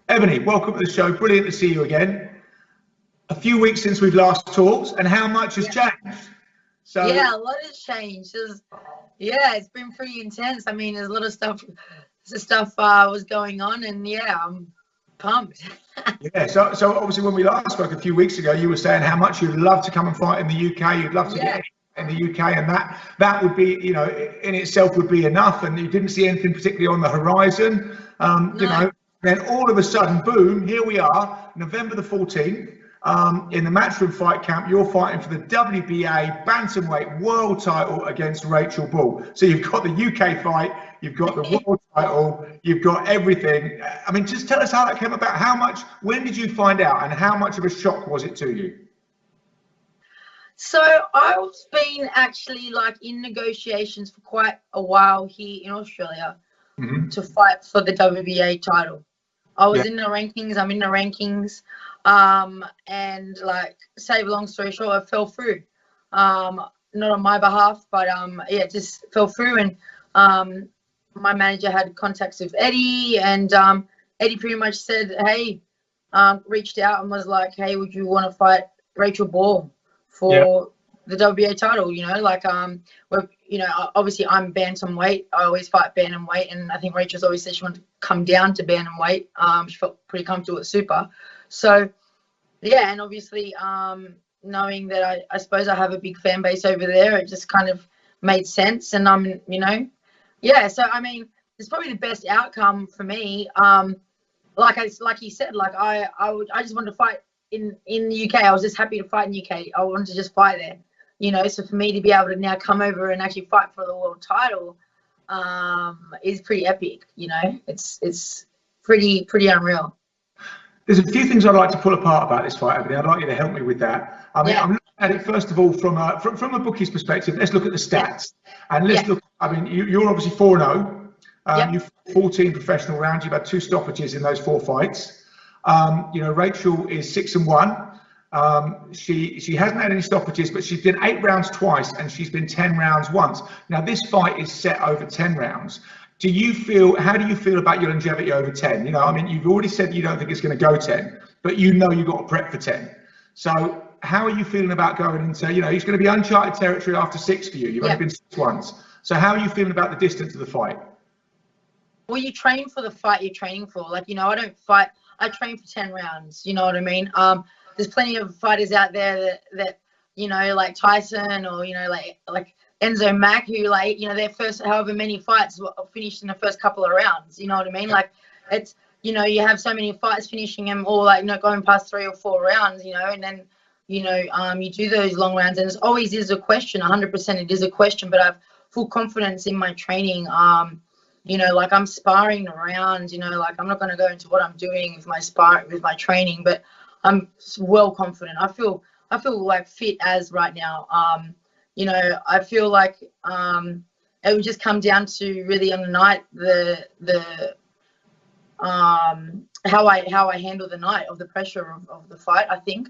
Ebony, welcome to the show. Brilliant to see you again. A few weeks since we've last talked, and how much has changed? So yeah, a lot has changed. It's been pretty intense. I mean, there's a lot of stuff was going on, and yeah, I'm pumped. Yeah, so obviously when we last spoke a few weeks ago, you were saying how much you'd love to come and fight in the UK. You'd love to get in the UK, and that would be, you know, in itself would be enough. And you didn't see anything particularly on the horizon. You know, then all of a sudden, boom, here we are, November the 14th. In the Matchroom fight camp, you're fighting for the WBA bantamweight world title against Rachel Ball. So you've got the UK fight, you've got the world title, you've got everything. I mean, just tell us how that came about. When did you find out, and how much of a shock was it to you? So I've been actually like in negotiations for quite a while here in Australia to fight for the WBA title. I was in the rankings. I'm in the rankings. And like, save a long story short, I fell through. Not on my behalf, but it just fell through. And my manager had contacts with Eddie, and Eddie pretty much said, hey, reached out and was like, hey, would you want to fight Rachel Ball for the WBA title? You know, like you know, obviously I'm bantamweight. I always fight bantamweight, and I think Rachel's always said she wanted to come down to bantamweight. She felt pretty comfortable at super. So yeah, and obviously knowing that I suppose I have a big fan base over there, it just kind of made sense. And you know, so I mean, it's probably the best outcome for me. Like you said, like I just wanted to fight in the UK. I was just happy to fight in the UK. I wanted to just fight there, you know. So for me to be able to now come over and actually fight for the world title is pretty epic, you know. It's pretty unreal. There's a few things I'd like to pull apart about this fight, Ebony. I'd like you to help me with that. I mean, I'm looking at it first of all from a bookie's perspective. Let's look at the stats, and let's look. I mean, you're obviously 4-0. You've fought 14 professional rounds. You've had 2 stoppages in those 4 fights. You know, Rachel is 6-1. She hasn't had any stoppages, but she's been 8 rounds twice, and she's been 10 rounds once. Now, this fight is set over 10 rounds. How do you feel about your longevity over 10? You know, I mean, you've already said you don't think it's going to go 10, but you know you've got to prep for 10. So how are you feeling about going into, you know, it's going to be uncharted territory after 6 for you. You've only been 6 once. So how are you feeling about the distance of the fight? Well, you train for the fight you're training for. Like, you know, I don't fight. I train for 10 rounds. You know what I mean? There's plenty of fighters out there that you know, like Tyson, or, you know, like Enzo Mack, who, like, you know, their first however many fights were finished in the first couple of rounds. You know what I mean? Like, it's, you know, you have so many fights finishing them all, like, not going past 3 or 4 rounds, you know, and then, you know, you do those long rounds, and it always is a question. 100% it is a question, but I have full confidence in my training. You know, like, I'm sparring around, you know, like, I'm not going to go into what I'm doing with my training, but I'm well confident. I feel like fit as right now. You know, I feel like it would just come down to really on the night how I handle the night of the pressure of the fight. I think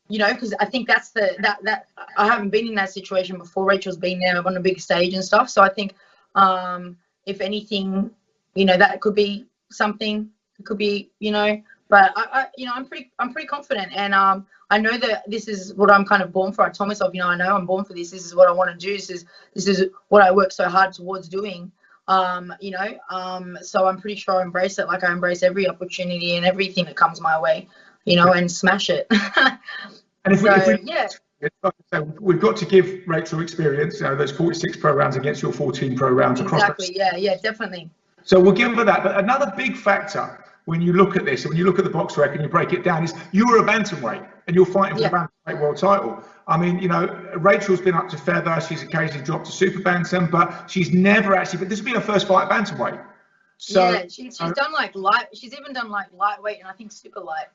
you know, because I think that's that I haven't been in that situation before. Rachel's been there on a big stage and stuff, so I think if anything, you know, that could be something. It could be, you know, but I you know, I'm pretty confident, and I know that this is what I'm kind of born for. I told myself, you know, I know I'm born for this. This is what I want to do. This is what I work so hard towards doing. You know, so I'm pretty sure I embrace it. Like, I embrace every opportunity and everything that comes my way, you know, and smash it. And if like I said, we've got to give Rachel experience. You know, those 46 pro rounds against your 14 pro rounds across. Exactly. Yeah, definitely. So we'll give her that. But another big factor when you look at this, and when you look at the box rec and you break it down, is you're a bantamweight and you're fighting for the bantamweight world title. I mean, you know, Rachel's been up to feather. She's occasionally dropped to super bantam, but she's never actually. But this will be her first fight at bantamweight. So yeah, she's done like light. She's even done like lightweight and I think super light.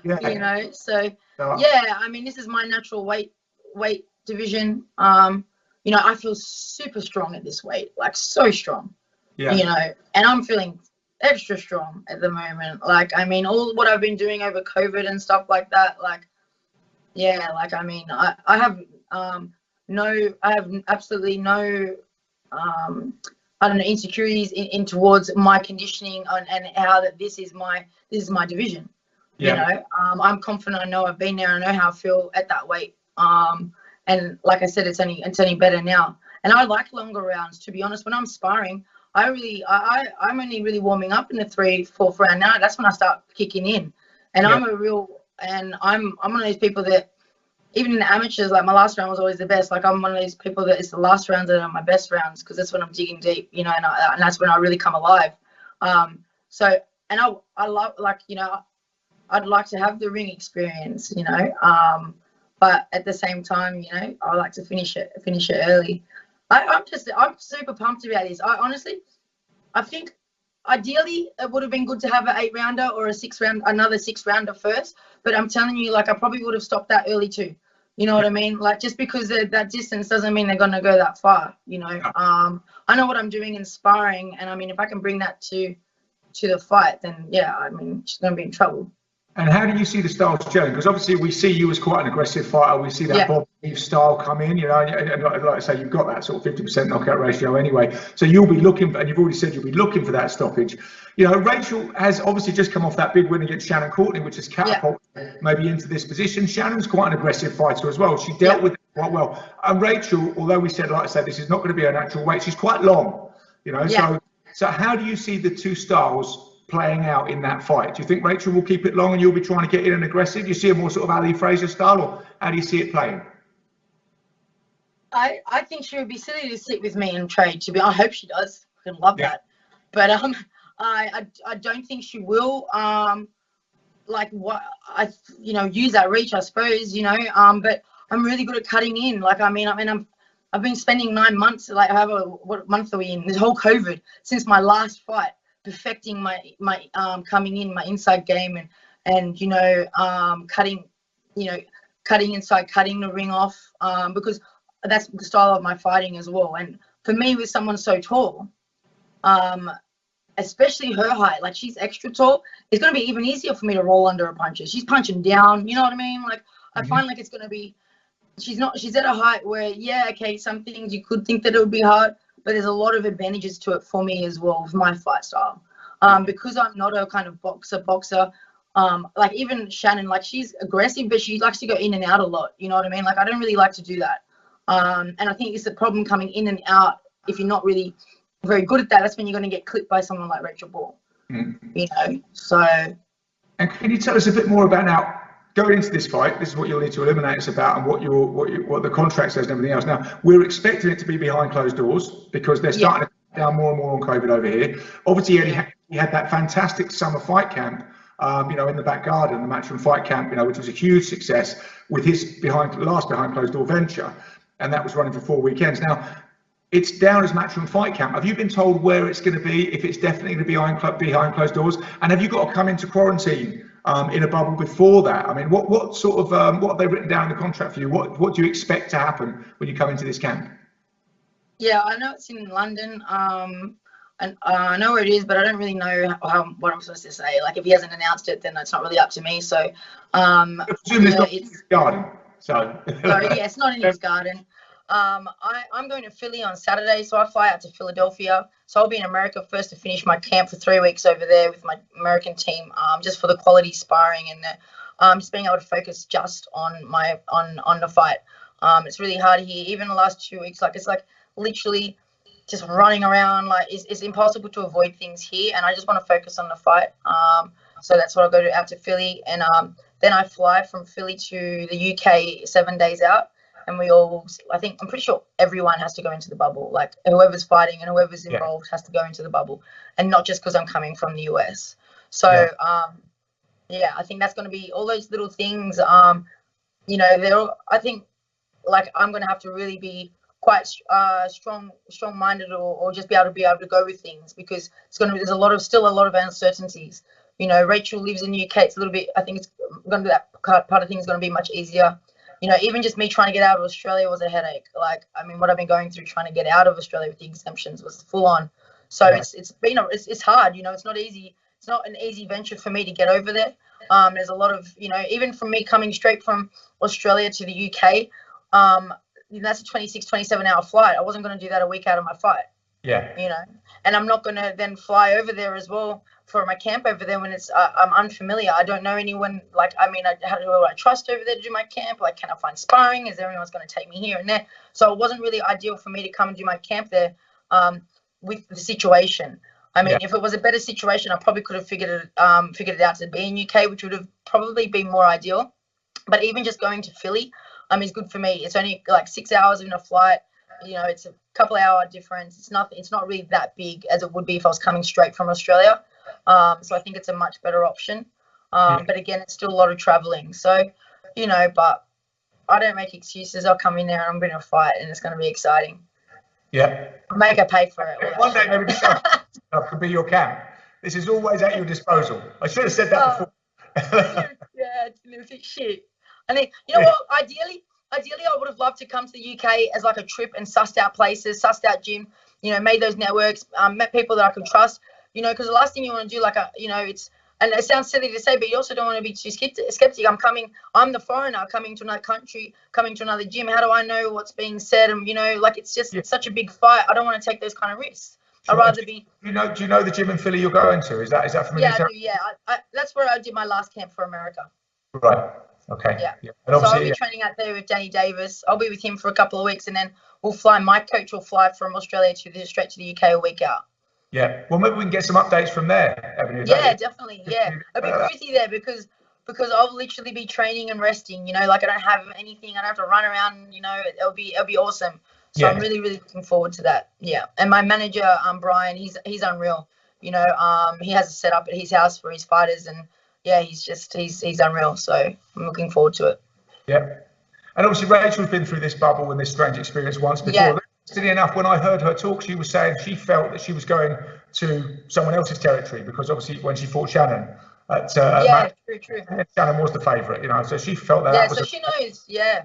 You know, so yeah. I mean, this is my natural weight division. You know, I feel super strong at this weight, like so strong. Yeah. You know, and I'm feeling extra strong at the moment. Like, I mean, all what I've been doing over COVID and stuff like that, like, yeah, like, I mean, I have absolutely no I don't know, insecurities in towards my conditioning and how that this is my division. You know, I'm confident. I know I've been there. I know how I feel at that weight. And like I said, it's only better now. And I like longer rounds, to be honest. When I'm sparring, I'm only really warming up in the 3th, 4th round now. That's when I start kicking in. And I'm one of those people that, even in the amateurs, like my last round was always the best. Like I'm one of those people that it's the last rounds that are my best rounds, because that's when I'm digging deep, you know, and that's when I really come alive. So, and I love, like, you know, I'd like to have the ring experience, you know, but at the same time, you know, I like to finish it early. I'm super pumped about this. I think ideally it would have been good to have an 8-rounder or another 6-rounder first, but I'm telling you, like, I probably would have stopped that early too. You know what I mean? Like, just because that distance doesn't mean they're going to go that far, you know. I know what I'm doing in sparring, and I mean, if I can bring that to the fight, then yeah, I mean, she's going to be in trouble. And how do you see the styles gelling? Because obviously we see you as quite an aggressive fighter. We see that Bob Eve style come in, you know, and like I say, you've got that sort of 50% knockout ratio anyway. So you'll be looking, and you've already said you'll be looking for that stoppage. You know, Rachel has obviously just come off that big win against Shannon Courtney, which has catapulted maybe into this position. Shannon's quite an aggressive fighter as well. She dealt with it quite well. And Rachel, although we said, like I said, this is not going to be her natural weight, she's quite long, you know. So how do you see the two styles playing out in that fight? Do you think Rachel will keep it long and you'll be trying to get in and aggressive? Do you see a more sort of Ali Fraser style, or how do you see it playing? I think she would be silly to sit with me and trade. I hope she does. I love that. But I don't think she will. Like, what use that reach, I suppose. You know. But I'm really good at cutting in. Like, I've been spending 9 months. Like, what month are we in? This whole COVID, since my last fight, perfecting my coming in, my inside game, and you know, cutting inside, cutting the ring off, because that's the style of my fighting as well. And for me, with someone so tall, especially her height, like she's extra tall, it's going to be even easier for me to roll under her punches. She's punching down, you know what I mean? Like, I find like it's going to be, she's at a height where, some things you could think that it would be hard, but there's a lot of advantages to it for me as well with my fight style. Because I'm not a kind of boxer. Like even Shannon, like she's aggressive, but she likes to go in and out a lot. You know what I mean? Like I don't really like to do that. And I think it's the problem coming in and out. If you're not really very good at that, that's when you're going to get clipped by someone like Rachel Ball. You know, so. And can you tell us a bit more about now? Going into this fight, this is what you'll need to eliminate us about, and what the contract says and everything else. Now, we're expecting it to be behind closed doors because they're starting to cut down more and more on COVID over here. Obviously, he had that fantastic summer fight camp, you know, in the back garden, the Matchroom Fight Camp, you know, which was a huge success with his last behind closed door venture, and that was running for 4 weekends. Now, it's down as Matchroom Fight Camp. Have you been told where it's going to be? If it's definitely going to be behind closed doors, and have you got to come into quarantine in a bubble before that? I mean, what sort of what have they written down in the contract for you? What do you expect to happen when you come into this camp? Yeah, I know it's in London, and I know where it is, but I don't really know what I'm supposed to say. Like, if he hasn't announced it, then it's not really up to me. So, I presume it's not in his garden. So yeah, it's not in his garden. I'm going to Philly on Saturday, so I fly out to Philadelphia. So I'll be in America first to finish my camp for 3 weeks over there with my American team, just for the quality sparring and just being able to focus just on the fight. It's really hard here. Even the last 2 weeks, like it's like literally just running around. Like it's impossible to avoid things here, and I just want to focus on the fight. So that's what I'll go out to Philly, and then I fly from Philly to the UK 7 days out. And I'm pretty sure everyone has to go into the bubble. Like whoever's fighting and whoever's involved has to go into the bubble, and not just because I'm coming from the US. So, I think that's going to be all those little things. You know, I think like I'm going to have to really be quite strong-minded, or just be able to go with things, because there's still a lot of uncertainties. You know, Rachel lives in the UK. It's a little bit. I think it's going to be that part of things is going to be much easier. You know, even just me trying to get out of Australia was a headache. Like, I mean, what I've been going through trying to get out of Australia with the exemptions was full on. So it's hard. You know, it's not easy. It's not an easy venture for me to get over there. There's a lot of, you know, even from me coming straight from Australia to the UK, that's a 26, 27 hour flight. I wasn't going to do that a week out of my fight. Yeah. You know, and I'm not going to then fly over there as well for my camp over there when it's I'm unfamiliar. I don't know anyone. Like, I mean, how do I trust over there to do my camp? Like, can I find sparring? Is there anyone going to take me here and there? So it wasn't really ideal for me to come and do my camp there with the situation. I mean, if it was a better situation, I probably could have figured it out to be in UK, which would have probably been more ideal. But even just going to Philly, is good for me. It's only like 6 hours in a flight. You know, it's a couple hour difference. It's nothing. It's not really that big as it would be if I was coming straight from Australia. So I think it's a much better option. But again, it's still a lot of traveling. So, you know, but I don't make excuses. I'll come in there and I'm going to fight, and it's going to be exciting. Yeah. I'll make her pay for it. One day maybe this could be your camp. This is always at your disposal. I should have said that before. Yeah, it's shit. I think, you know what, ideally I would have loved to come to the UK as like a trip and sussed out places, sussed out gym, you know, made those networks, met people that I could trust, you know, because the last thing you want to do, like, you know, and it sounds silly to say, but you also don't want to be too skeptic. I'm the foreigner coming to another country, coming to another gym. How do I know what's being said? And, you know, like, it's just such a big fight. I don't want to take those kind of risks. Sure. I'd rather be. Do you know the gym in Philly you're going to? Is that familiar? Yeah, I do, yeah. That's where I did my last camp for America. Right. Okay. Yeah. And so I'll be training out there with Danny Davis. I'll be with him for a couple of weeks, and then we'll fly. My coach will fly from Australia straight to the UK a week out. Yeah. Well, maybe we can get some updates from there, Ebanie. Yeah, definitely. Yeah. It'll be crazy there because I'll literally be training and resting. You know, like I don't have anything. I don't have to run around. You know, it'll be awesome. So I'm really, really looking forward to that. Yeah. And my manager, Brian, he's unreal. You know, he has a setup at his house for his fighters, and yeah, he's unreal. So I'm looking forward to it. Yeah. And obviously Rachel's been through this bubble and this strange experience once before. Yeah. Interestingly enough, when I heard her talk, she was saying she felt that she was going to someone else's territory because obviously when she fought Shannon true. Shannon was the favourite, you know, so she felt that. Yeah, so she knows. Yeah.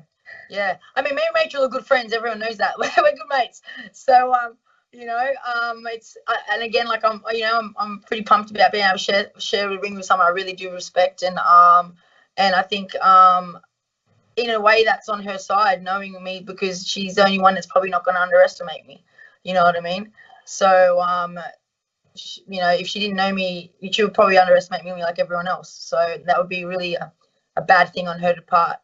I mean, me and Rachel are good friends. Everyone knows that. We're good mates. So, you know, it's and again, like I'm pretty pumped about being able to share a ring with someone I really do respect, and I think in a way that's on her side, knowing me, because she's the only one that's probably not going to underestimate me. You know what I mean? So, you know, if she didn't know me, she would probably underestimate me like everyone else. So that would be really a bad thing on her part.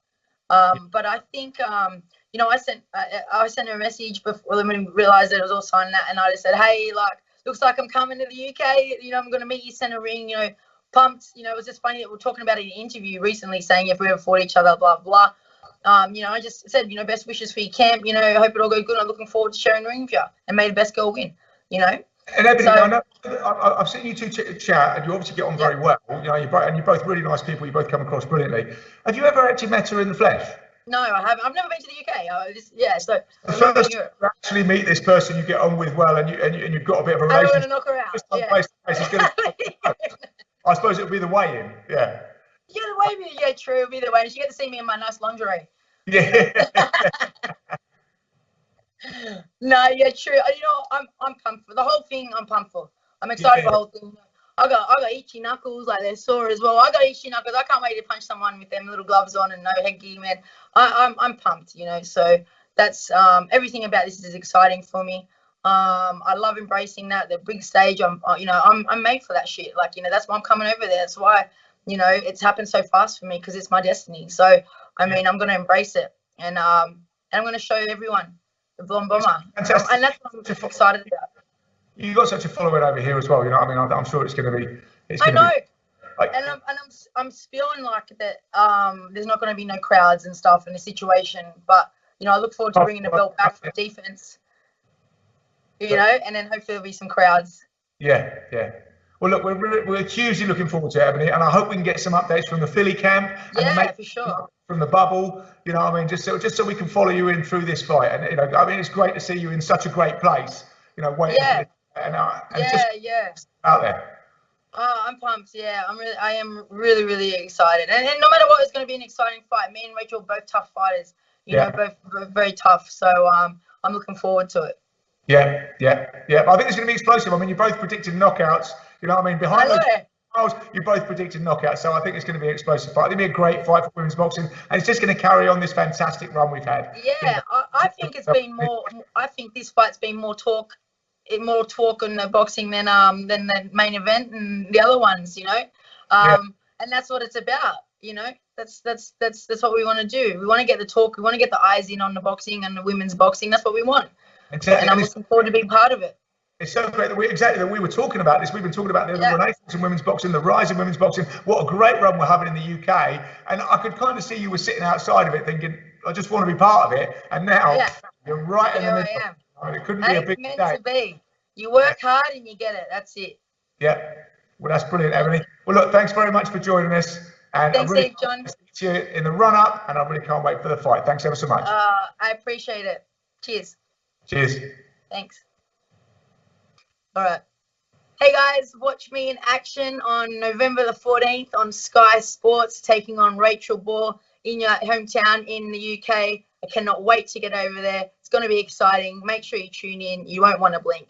But I think, you know, I sent her a message before when we realized that it was all signed that, and I just said, hey, like, looks like I'm coming to the UK. You know, I'm going to meet you, send a ring. You know, pumped. You know, it was just funny that we're talking about it in an interview recently, saying if we ever fought each other, blah blah. You know, I just said, you know, best wishes for your camp. You know, I hope it all goes good. I'm looking forward to sharing the ring with you, and may the best girl win. You know. And Ebanie, I know I've seen you two chat, and you obviously get on very well. You know, you're both really nice people. You both come across brilliantly. Have you ever actually met her in the flesh? No, I haven't. I've never been to the UK. So the first you actually meet this person you get on with well, and you've got a bit of a relationship. I don't want to knock her out. I suppose it would be the weigh-in. Yeah. Yeah, the weigh-in. Yeah, true. It'll be the weigh-in. She get to see me in my nice lingerie. Yeah. No, yeah, true. You know, I'm pumped for the whole thing. I'm pumped for. I'm excited for the whole thing. I got itchy knuckles, like they're sore as well. I got itchy knuckles. I can't wait to punch someone with them little gloves on and no headgear, man. I'm pumped, you know. So that's everything about this is exciting for me. I love embracing that, the big stage. I'm made for that shit. Like, you know, that's why I'm coming over there. That's why, you know, it's happened so fast for me, because it's my destiny. So I mean, I'm gonna embrace it, and I'm gonna show everyone the Blonde Bomber, and that's what I'm excited about. You've got such a following over here as well, you know. I mean, I'm sure it's going to be. I know, and I'm feeling like that. There's not going to be no crowds and stuff in the situation, but you know, I look forward to bringing the belt back for defense. You know, and then hopefully there'll be some crowds. Yeah. Well, look, we're hugely looking forward to it, Ebanie, and I hope we can get some updates from the Philly camp. Yeah, for sure. From the bubble, you know, I mean, just so we can follow you in through this fight, and you know, I mean, it's great to see you in such a great place. You know, waiting. Yeah. And just out there. Oh, I'm pumped. Yeah, I am really, really excited. And no matter what, it's going to be an exciting fight. Me and Rachel are both tough fighters. You know, both very tough. So I'm looking forward to it. Yeah. I think it's going to be explosive. I mean, you both predicted knockouts. You know what I mean? Behind those trials, you both predicted knockouts. So I think it's going to be an explosive fight. It's going to be a great fight for women's boxing, and it's just going to carry on this fantastic run we've had. Yeah, I think it's been more. I think this fight's been more talk more talk on the boxing than the main event and the other ones, you know. And that's what it's about, you know. That's what we want to do. We want to get the talk. We want to get the eyes in on the boxing and the women's boxing. That's what we want. Exactly. And I'm looking forward to being part of it. It's so great that we were talking about this. We've been talking about the renaissance in women's boxing, the rise in women's boxing. What a great run we're having in the UK. And I could kind of see you were sitting outside of it thinking, I just want to be part of it. And now you're right in the middle. I mean, it couldn't be a big meant day. to be. You work hard and you get it. That's it. Yeah. Well, that's brilliant, Ebanie. Well, look, thanks very much for joining us. And thanks, I really John. See you in the run-up, and I really can't wait for the fight. Thanks ever so much. I appreciate it. Cheers. Cheers. Thanks. All right. Hey guys, watch me in action on November the 14th on Sky Sports, taking on Rachel Ball in your hometown in the UK. I cannot wait to get over there. It's going to be exciting. Make sure you tune in. You won't want to blink.